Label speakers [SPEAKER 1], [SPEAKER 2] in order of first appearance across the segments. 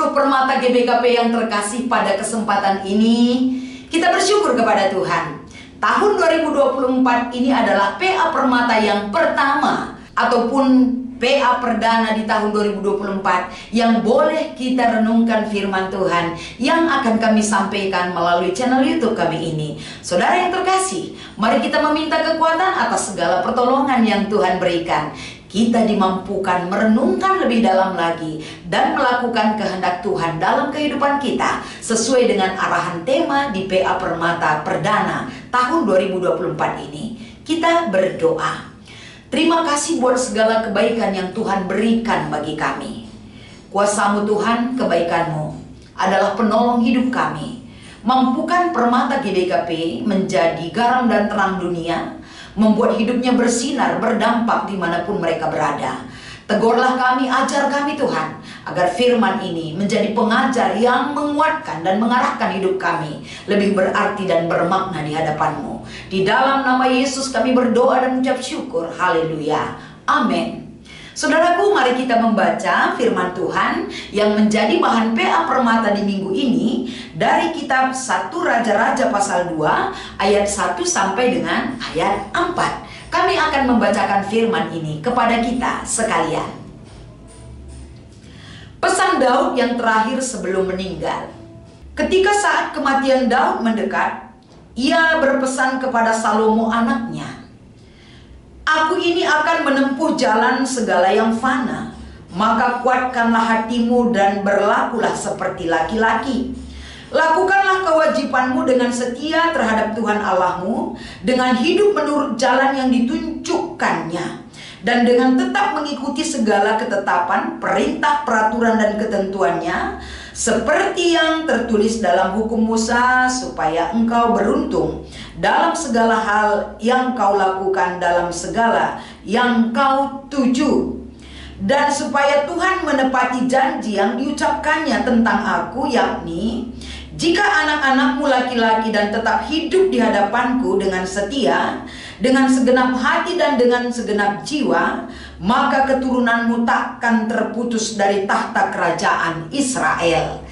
[SPEAKER 1] seluruh permata GBKP yang terkasih, pada kesempatan ini kita bersyukur kepada Tuhan. Tahun 2024 ini adalah PA Permata yang pertama ataupun PA perdana di tahun 2024 yang boleh kita renungkan firman Tuhan yang akan kami sampaikan melalui channel YouTube kami ini. Saudara yang terkasih, mari kita meminta kekuatan atas segala pertolongan yang Tuhan berikan. Kita dimampukan merenungkan lebih dalam lagi dan melakukan kehendak Tuhan dalam kehidupan kita sesuai dengan arahan tema di PA Permata perdana tahun 2024 ini. Kita berdoa. Terima kasih buat segala kebaikan yang Tuhan berikan bagi kami. Kuasa-Mu Tuhan, kebaikan-Mu adalah penolong hidup kami. Mampukan permata GBKP menjadi garam dan terang dunia, membuat hidupnya bersinar, berdampak dimanapun mereka berada. Tegurlah kami, ajar kami Tuhan, agar firman ini menjadi pengajar yang menguatkan dan mengarahkan hidup kami lebih berarti dan bermakna di hadapan-Mu. Di dalam nama Yesus kami berdoa dan mengucap syukur. Haleluya. Amin. Saudaraku, mari kita membaca firman Tuhan yang menjadi bahan PA Permata di minggu ini dari kitab 1 Raja-Raja pasal 2 ayat 1 sampai dengan ayat 4. Kami akan membacakan firman ini kepada kita sekalian. Pesan Daud yang terakhir sebelum meninggal. Ketika saat kematian Daud mendekat, ia berpesan kepada Salomo anaknya, "Aku ini akan menempuh jalan segala yang fana, maka kuatkanlah hatimu dan berlakulah seperti laki-laki. Lakukanlah kewajibanmu dengan setia terhadap Tuhan Allahmu, dengan hidup menurut jalan yang ditunjukkannya, dan dengan tetap mengikuti segala ketetapan, perintah, peraturan, dan ketentuannya, seperti yang tertulis dalam hukum Musa, supaya engkau beruntung dalam segala hal yang kau lakukan, dalam segala yang kau tuju. Dan supaya Tuhan menepati janji yang diucapkannya tentang aku, yakni, jika anak-anakmu laki-laki dan tetap hidup di hadapanku dengan setia, dengan segenap hati dan dengan segenap jiwa, maka keturunanmu takkan terputus dari tahta kerajaan Israel."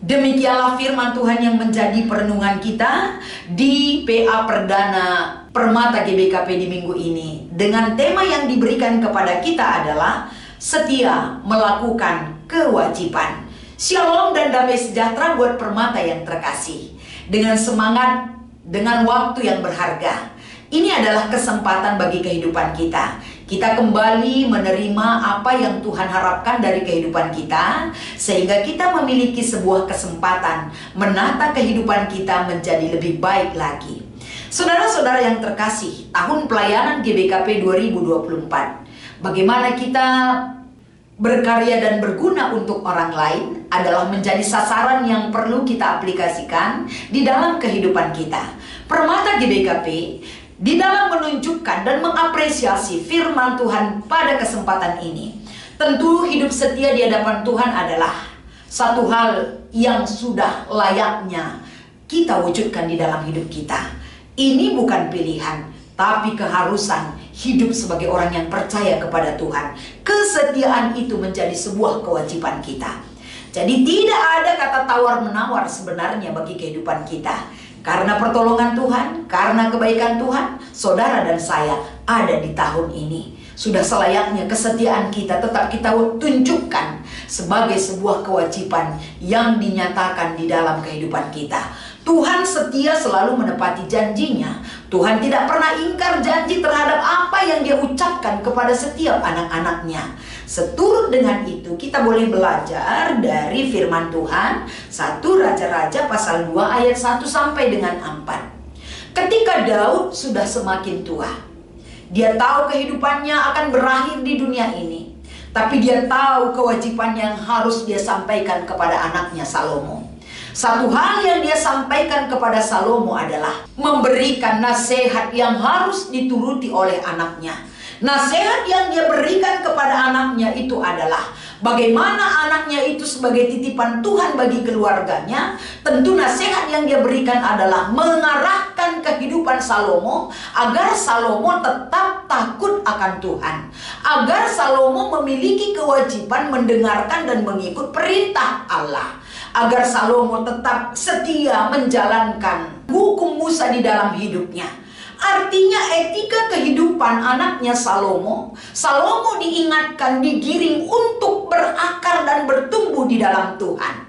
[SPEAKER 1] Demikianlah firman Tuhan yang menjadi perenungan kita di PA Perdana Permata GBKP di minggu ini. Dengan tema yang diberikan kepada kita adalah setia melakukan kewajiban. Shalom dan damai sejahtera buat permata yang terkasih. Dengan semangat, dengan waktu yang berharga, ini adalah kesempatan bagi kehidupan kita. Kita kembali menerima apa yang Tuhan harapkan dari kehidupan kita, sehingga kita memiliki sebuah kesempatan menata kehidupan kita menjadi lebih baik lagi. Saudara-saudara yang terkasih, tahun pelayanan GBKP 2024, bagaimana kita berkarya dan berguna untuk orang lain adalah menjadi sasaran yang perlu kita aplikasikan di dalam kehidupan kita. Permata GBKP di dalam menunjukkan dan mengapresiasi firman Tuhan pada kesempatan ini, tentu hidup setia di hadapan Tuhan adalah satu hal yang sudah layaknya kita wujudkan di dalam hidup kita. Ini bukan pilihan, tapi keharusan hidup sebagai orang yang percaya kepada Tuhan. Kesetiaan itu menjadi sebuah kewajiban kita. Jadi tidak ada kata tawar-menawar sebenarnya bagi kehidupan kita. Karena pertolongan Tuhan, karena kebaikan Tuhan, saudara dan saya ada di tahun ini. Sudah selayaknya kesetiaan kita tetap kita tunjukkan sebagai sebuah kewajiban yang dinyatakan di dalam kehidupan kita. Tuhan setia selalu menepati janjinya. Tuhan tidak pernah ingkar janji terhadap apa yang Dia ucapkan kepada setiap anak-anaknya. Seturut dengan itu, kita boleh belajar dari firman Tuhan 1 Raja-Raja pasal 2 ayat 1 sampai dengan 4. Ketika Daud sudah semakin tua, dia tahu kehidupannya akan berakhir di dunia ini, tapi dia tahu kewajiban yang harus dia sampaikan kepada anaknya Salomo. Satu hal yang dia sampaikan kepada Salomo adalah memberikan nasihat yang harus dituruti oleh anaknya. Nasihat yang dia berikan kepada anaknya itu adalah Bagaimana anaknya itu sebagai titipan Tuhan bagi keluarganya, tentu nasihat yang dia berikan adalah mengarahkan kehidupan Salomo agar Salomo tetap takut akan Tuhan, agar Salomo memiliki kewajiban mendengarkan dan mengikut perintah Allah, agar Salomo tetap setia menjalankan hukum Musa di dalam hidupnya. Artinya etika kehidupan anaknya Salomo diingatkan, digiring untuk berakar dan bertumbuh di dalam Tuhan.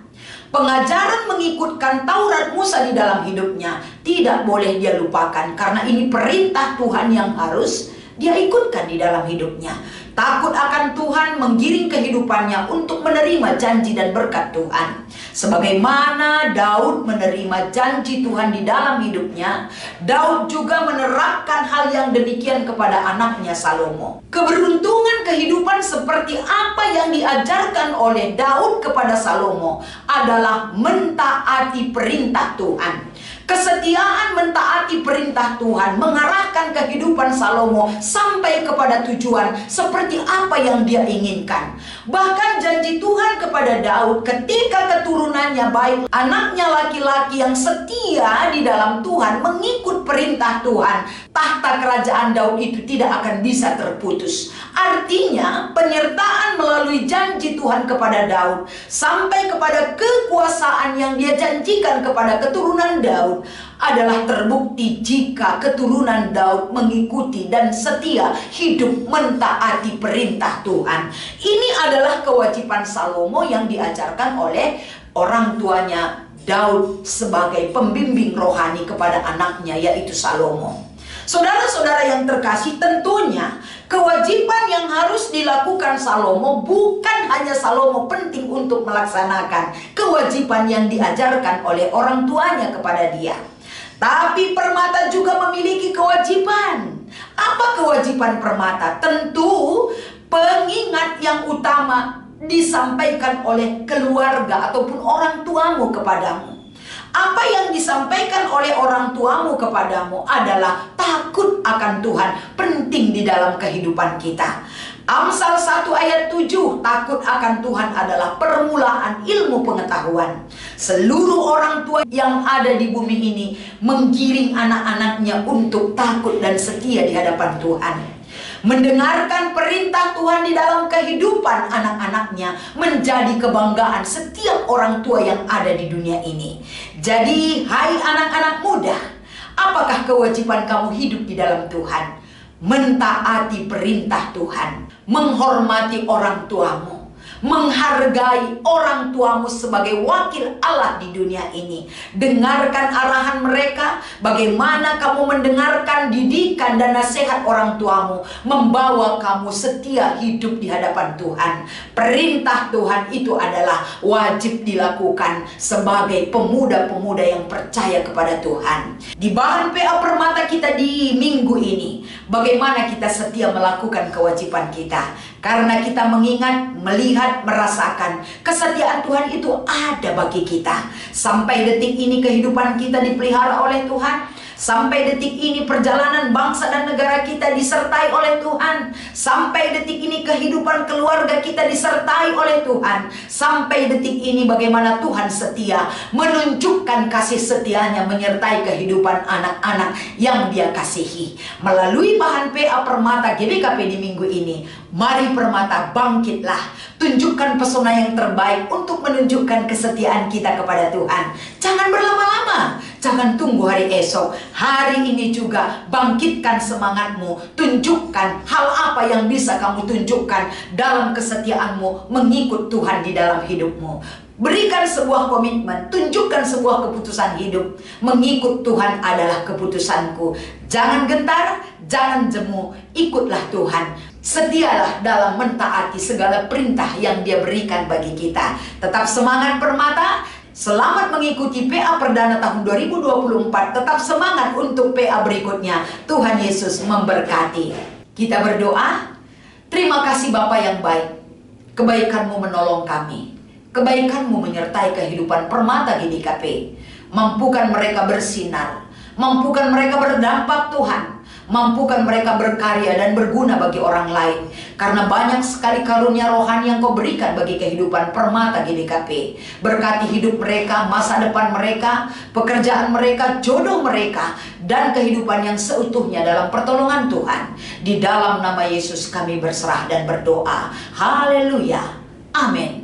[SPEAKER 1] Pengajaran mengikutkan Taurat Musa di dalam hidupnya tidak boleh dia lupakan, karena ini perintah Tuhan yang harus dia ikutkan di dalam hidupnya. Takut akan Tuhan menggiring kehidupannya untuk menerima janji dan berkat Tuhan. Sebagaimana Daud menerima janji Tuhan di dalam hidupnya, Daud juga menerapkan hal yang demikian kepada anaknya Salomo. Keberuntungan kehidupan seperti apa yang diajarkan oleh Daud kepada Salomo adalah mentaati perintah Tuhan. Kesetiaan mentaati perintah Tuhan mengarahkan kehidupan Salomo sampai kepada tujuan seperti apa yang dia inginkan. Bahkan janji Tuhan kepada Daud ketika keturunannya baik anaknya laki-laki yang setia di dalam Tuhan mengikut perintah Tuhan, tahta kerajaan Daud itu tidak akan bisa terputus. Artinya penyertaan melalui janji Tuhan kepada Daud sampai kepada kekuasaan yang dia janjikan kepada keturunan Daud adalah terbukti jika keturunan Daud mengikuti dan setia hidup mentaati perintah Tuhan. Ini adalah kewajiban Salomo yang diajarkan oleh orang tuanya Daud sebagai pembimbing rohani kepada anaknya, yaitu Salomo. Saudara-saudara yang terkasih, tentunya kewajiban yang harus dilakukan Salomo bukan hanya Salomo penting untuk melaksanakan kewajiban yang diajarkan oleh orang tuanya kepada dia, tapi permata juga memiliki kewajiban. Apa kewajiban permata? Tentu pengingat yang utama disampaikan oleh keluarga ataupun orang tuamu kepadamu. Apa yang disampaikan oleh orang tuamu kepadamu adalah takut akan Tuhan, penting di dalam kehidupan kita. Amsal 1 ayat 7, takut akan Tuhan adalah permulaan ilmu pengetahuan. Seluruh orang tua yang ada di bumi ini menggiring anak-anaknya untuk takut dan setia di hadapan Tuhan. Mendengarkan perintah Tuhan di dalam kehidupan anak-anaknya menjadi kebanggaan setiap orang tua yang ada di dunia ini. Jadi, hai anak-anak muda, apakah kewajiban kamu hidup di dalam Tuhan? Mentaati perintah Tuhan, menghormati orang tuamu, menghargai orang tuamu sebagai wakil Allah di dunia ini. Dengarkan arahan mereka, bagaimana kamu mendengarkan didikan dan nasihat orang tuamu membawa kamu setia hidup di hadapan Tuhan. Perintah Tuhan itu adalah wajib dilakukan sebagai pemuda-pemuda yang percaya kepada Tuhan. Di bahan PA Permata kita di minggu ini, bagaimana kita setia melakukan kewajiban kita. Karena kita mengingat, melihat, merasakan kesetiaan Tuhan itu ada bagi kita. Sampai detik ini kehidupan kita dipelihara oleh Tuhan. Sampai detik ini perjalanan bangsa dan negara kita disertai oleh Tuhan. Sampai detik ini kehidupan keluarga kita disertai oleh Tuhan. Sampai detik ini bagaimana Tuhan setia menunjukkan kasih setianya menyertai kehidupan anak-anak yang Dia kasihi. Melalui bahan PA Permata GBKP di minggu ini, mari Permata bangkitlah. Tunjukkan pesona yang terbaik untuk menunjukkan kesetiaan kita kepada Tuhan. Jangan berlama-lama. Jangan tunggu hari esok. Hari ini juga bangkitkan semangatmu. Tunjukkan hal apa yang bisa kamu tunjukkan dalam kesetiaanmu mengikut Tuhan di dalam hidupmu. Berikan sebuah komitmen, tunjukkan sebuah keputusan hidup. Mengikut Tuhan adalah keputusanku. Jangan gentar, jangan jemu, ikutlah Tuhan. Setialah dalam mentaati segala perintah yang Dia berikan bagi kita. Tetap semangat Permata. Selamat mengikuti PA Perdana tahun 2024. Tetap semangat untuk PA berikutnya. Tuhan Yesus memberkati. Kita berdoa. Terima kasih Bapa yang baik. Kebaikan-Mu menolong kami. Kebaikan-Mu menyertai kehidupan Permata GBKP. Mampukan mereka bersinar. Mampukan mereka berdampak Tuhan. Mampukan mereka berkarya dan berguna bagi orang lain. Karena banyak sekali karunia rohani yang Kau berikan bagi kehidupan Permata GDKP. Berkati hidup mereka, masa depan mereka, pekerjaan mereka, jodoh mereka, dan kehidupan yang seutuhnya dalam pertolongan Tuhan. Di dalam nama Yesus kami berserah dan berdoa. Haleluya. Amin.